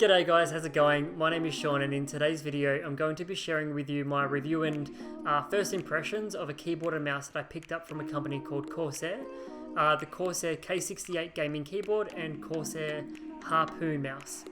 G'day guys, how's it going? My name is Sean, and in today's video I'm going to be sharing with you my review and first impressions of a keyboard and mouse that I picked up from a company called Corsair. The Corsair K68 gaming keyboard and Corsair Harpoon mouse.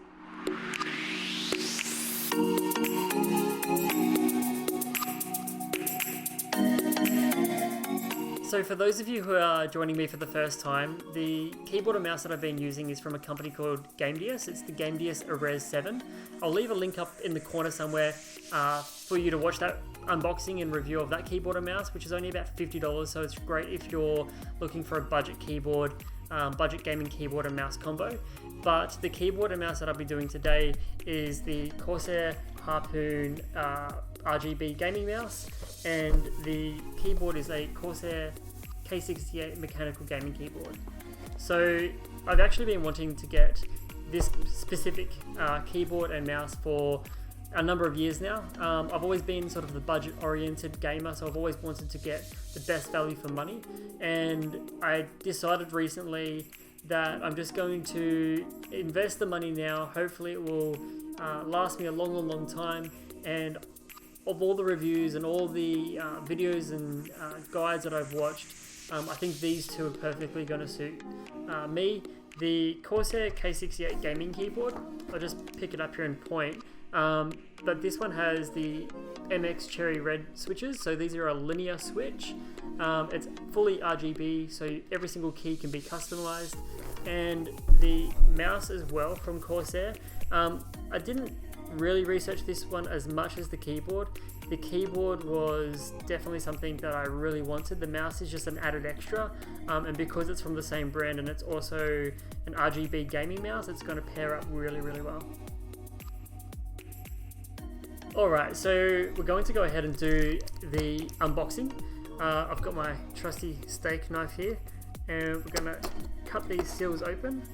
So for those of you who are joining me for the first time, the keyboard and mouse that I've been using is from a company called Gamdias. It's the Gamdias Ares 7. I'll leave a link up in the corner somewhere for you to watch that unboxing and review of that keyboard and mouse, which is only about $50, so it's great if you're looking for a budget keyboard, budget gaming keyboard and mouse combo. But the keyboard and mouse that I'll be doing today is the Corsair Harpoon RGB gaming mouse, and the keyboard is a Corsair K68 mechanical gaming keyboard. So I've actually been wanting to get this specific keyboard and mouse for a number of years now. I've always been sort of the budget oriented gamer, so I've always wanted to get the best value for money, and I decided recently that I'm just going to invest the money now. Hopefully it will last me a long time, and of all the reviews and all the videos and guides that I've watched, I think these two are perfectly going to suit me. The Corsair K68 gaming keyboard, I'll just pick it up here and point, but this one has the MX Cherry Red switches, so these are a linear switch. It's fully RGB, so every single key can be customized, and the mouse as well from Corsair. I didn't really research this one as much as the keyboard. The keyboard was definitely something that I really wanted. The mouse is just an added extra, and because it's from the same brand and it's also an RGB gaming mouse, it's going to pair up really well. Alright, so we're going to go ahead and do the unboxing. I've got my trusty steak knife here, and we're going to cut these seals open.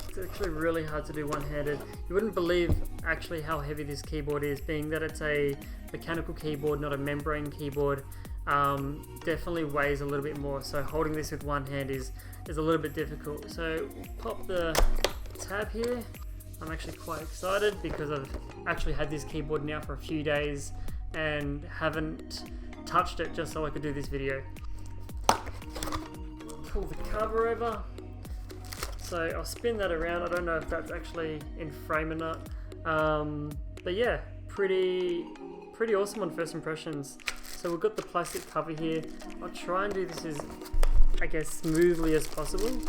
It's actually really hard to do one-handed. You wouldn't believe actually how heavy this keyboard is, being that it's a mechanical keyboard, not a membrane keyboard. Definitely weighs a little bit more, so holding this with one hand is a little bit difficult. So pop the tab here. I'm actually quite excited because I've actually had this keyboard now for a few days and haven't touched it just so I could do this video. Pull the cover over. So I'll spin that around. I don't know if that's actually in frame or not. But yeah, pretty awesome on first impressions. So we've got the plastic cover here. I'll try and do this as, I guess, smoothly as possible.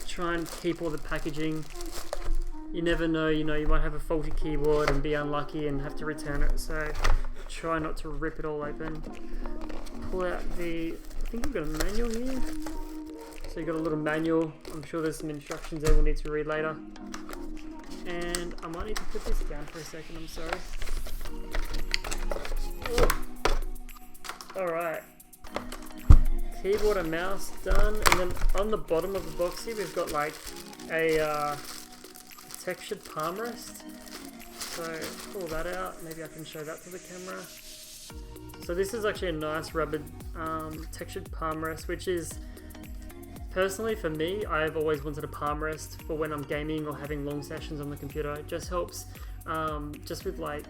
Try and keep all the packaging. You never know, you might have a faulty keyboard and be unlucky and have to return it. So try not to rip it all open. Pull out I think we've got a manual here. So you've got a little manual. I'm sure there's some instructions there we'll need to read later. And I might need to put this down for a second, I'm sorry. Alright. Keyboard and mouse done. And then on the bottom of the box here, we've got like a textured palm rest. So pull that out. Maybe I can show that to the camera. So this is actually a nice rubber textured palm rest, which is, personally for me, I've always wanted a palm rest for when I'm gaming or having long sessions on the computer. It just helps just with like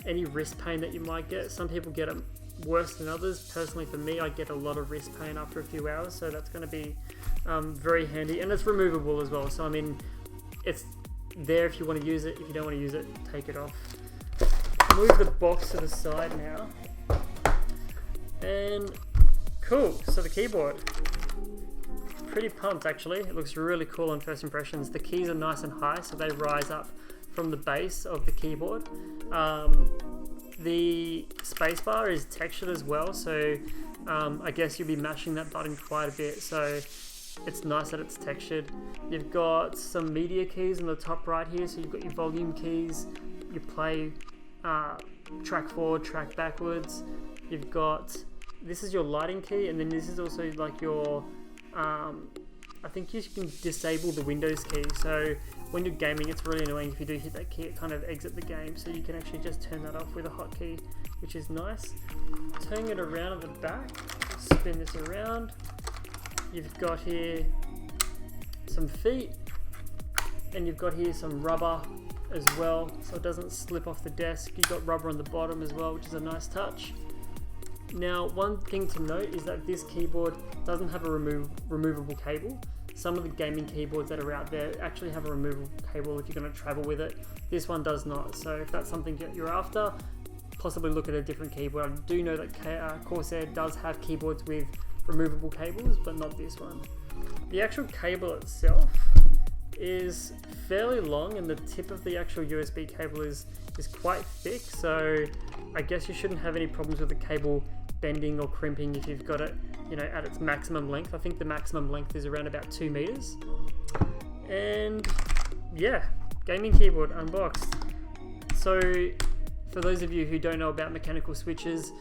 any wrist pain that you might get. Some people get it worse than others. Personally for me, I get a lot of wrist pain after a few hours, so that's going to be very handy, and it's removable as well. So I mean, it's there if you want to use it. If you don't want to use it, take it off. Move the box to the side now. And cool, so the keyboard. Pretty pumped actually. It looks really cool on first impressions. The keys are nice and high, so they rise up from the base of the keyboard. The spacebar is textured as well, so I guess you'll be mashing that button quite a bit, so it's nice that it's textured. You've got some media keys on the top right here, so you've got your volume keys, your play, track forward, track backwards. You've got, this is your lighting key, and then this is also like your I think you can disable the Windows key, so when you're gaming it's really annoying if you do hit that key, it kind of exits the game, so you can actually just turn that off with a hotkey, which is nice. Turning it around at the back, spin this around, you've got here some feet, And you've got here some rubber as well, so it doesn't slip off the desk. You've got rubber on the bottom as well, which is a nice touch. Now, one thing to note is that this keyboard doesn't have a removable cable. Some of the gaming keyboards that are out there actually have a removable cable if you're going to travel with it. This one does not, so if that's something that you're after, possibly look at a different keyboard. I do know that Corsair does have keyboards with removable cables, but not this one. The actual cable itself is fairly long, and the tip of the actual USB cable is quite thick, so I guess you shouldn't have any problems with the cable bending or crimping if you've got it, you know, at its maximum length. I think the maximum length is around about 2 meters. And yeah, gaming keyboard unboxed. So for those of you who don't know about mechanical switches,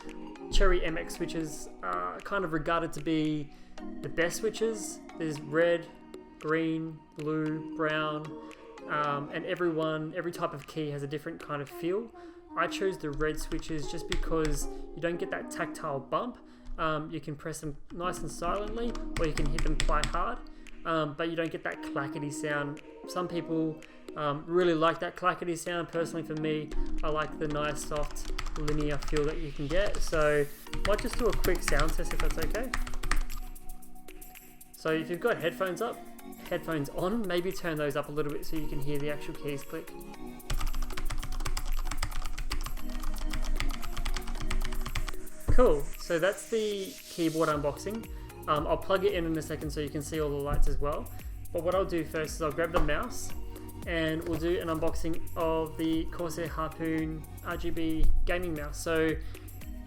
Cherry MX switches are kind of regarded to be the best switches. There's red, green, blue, brown, and every type of key has a different kind of feel. I chose the red switches just because you don't get that tactile bump. You can press them nice and silently, or you can hit them quite hard, but you don't get that clackety sound. Some people really like that clackety sound. Personally, for me, I like the nice, soft, linear feel that you can get. So I might just do a quick sound test if that's okay. So if you've got headphones on, maybe turn those up a little bit so you can hear the actual keys click. Cool, so that's the keyboard unboxing. I'll plug it in a second so you can see all the lights as well. But what I'll do first is I'll grab the mouse and we'll do an unboxing of the Corsair Harpoon RGB gaming mouse. So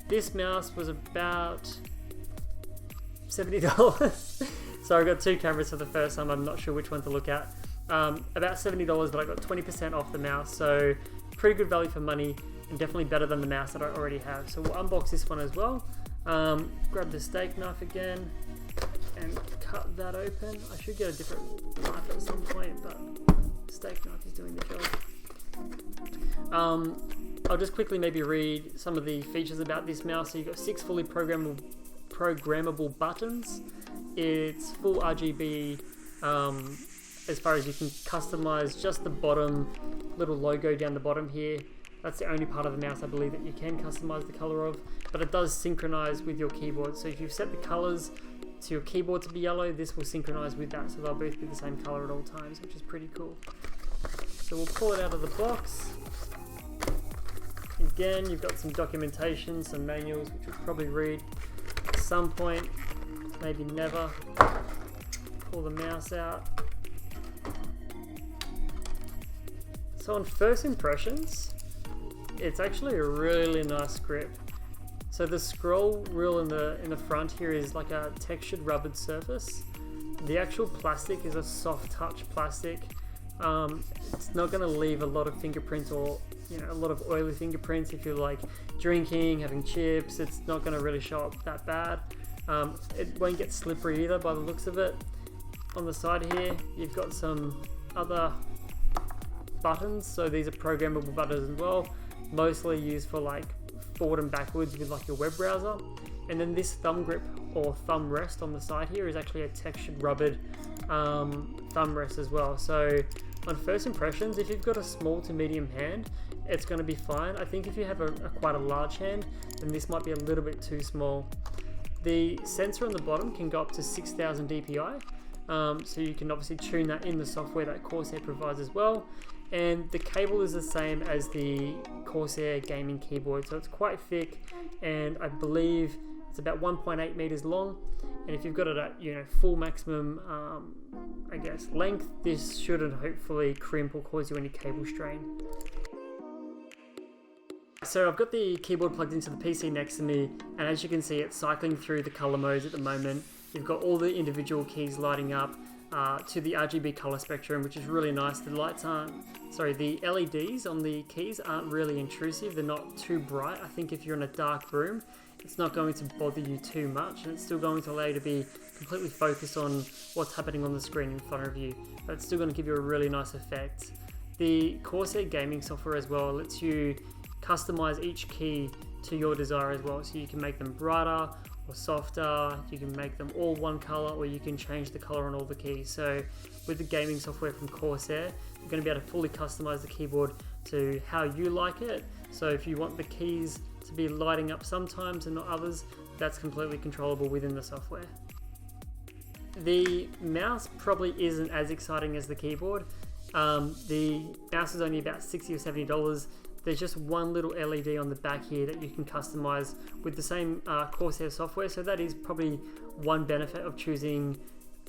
this mouse was about $70. So I got 2 cameras for the first time. I'm not sure which one to look at. About $70, but I got 20% off the mouse. So pretty good value for money, and definitely better than the mouse that I already have. So we'll unbox this one as well. Grab the steak knife again and cut that open. I should get a different knife at some point, but the steak knife is doing the job. I'll just quickly maybe read some of the features about this mouse. So you've got 6 fully programmable buttons. It's full RGB as far as you can customize just the bottom little logo down the bottom here. That's the only part of the mouse I believe that you can customize the color of, but it does synchronize with your keyboard. So if you've set the colors to your keyboard to be yellow, this will synchronize with that, so they'll both be the same color at all times, which is pretty cool. So we'll pull it out of the box. Again, you've got some documentation, some manuals, which we'll probably read at some point, maybe never. Pull the mouse out. So on first impressions, it's actually a really nice grip. So the scroll wheel in the front here is like a textured rubbered surface. The actual plastic is a soft touch plastic. It's not going to leave a lot of fingerprints or a lot of oily fingerprints if you're like drinking, having chips. It's not going to really show up that bad. It won't get slippery either by the looks of it. On the side here, you've got some other buttons. So these are programmable buttons as well, mostly used for like forward and backwards with like your web browser. And then this thumb grip or thumb rest on the side here is actually a textured rubbered thumb rest as well. So on first impressions, if you've got a small to medium hand, it's going to be fine. I think if you have quite a large hand, then this might be a little bit too small. The sensor on the bottom can go up to 6,000 dpi, so you can obviously tune that in the software that Corsair provides as well. And the cable is the same as the Corsair gaming keyboard, so it's quite thick, and I believe it's about 1.8 meters long. And if you've got it at full maximum I guess length, this shouldn't hopefully crimp or cause you any cable strain. So I've got the keyboard plugged into the PC next to me, and as you can see, it's cycling through the color modes at the moment. You've got all the individual keys lighting up to the RGB color spectrum, which is really nice. The LEDs on the keys aren't really intrusive. They're not too bright. I think if you're in a dark room, it's not going to bother you too much, and it's still going to allow you to be completely focused on what's happening on the screen in front of you, but it's still going to give you a really nice effect. The Corsair gaming software as well lets you customize each key to your desire as well, so you can make them brighter or softer. You can make them all one color, or you can change the color on all the keys. So with the gaming software from Corsair, you're going to be able to fully customize the keyboard to how you like it. So if you want the keys to be lighting up sometimes and not others, that's completely controllable within the software. The mouse probably isn't as exciting as the keyboard. The mouse is only about $60 or $70. There's just one little LED on the back here that you can customize with the same Corsair software. So that is probably one benefit of choosing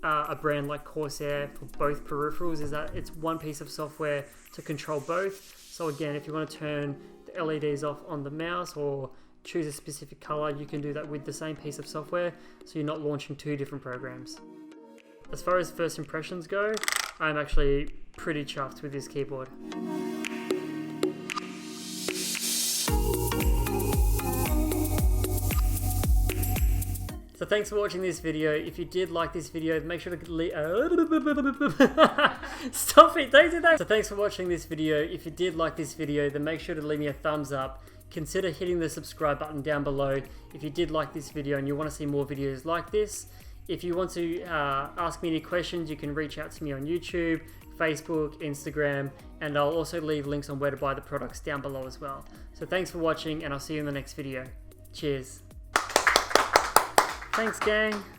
a brand like Corsair for both peripherals, is that it's one piece of software to control both. So again, if you want to turn the LEDs off on the mouse or choose a specific color, you can do that with the same piece of software, so you're not launching two different programs. As far as first impressions go, I'm actually pretty chuffed with this keyboard. So thanks for watching this video. If you did like this video, make sure to leave... Stop it, don't do that! So thanks for watching this video. If you did like this video, then make sure to leave me a thumbs up. Consider hitting the subscribe button down below if you did like this video and you want to see more videos like this. If you want to ask me any questions, you can reach out to me on YouTube, Facebook, Instagram, and I'll also leave links on where to buy the products down below as well. So thanks for watching, and I'll see you in the next video. Cheers. Thanks, gang.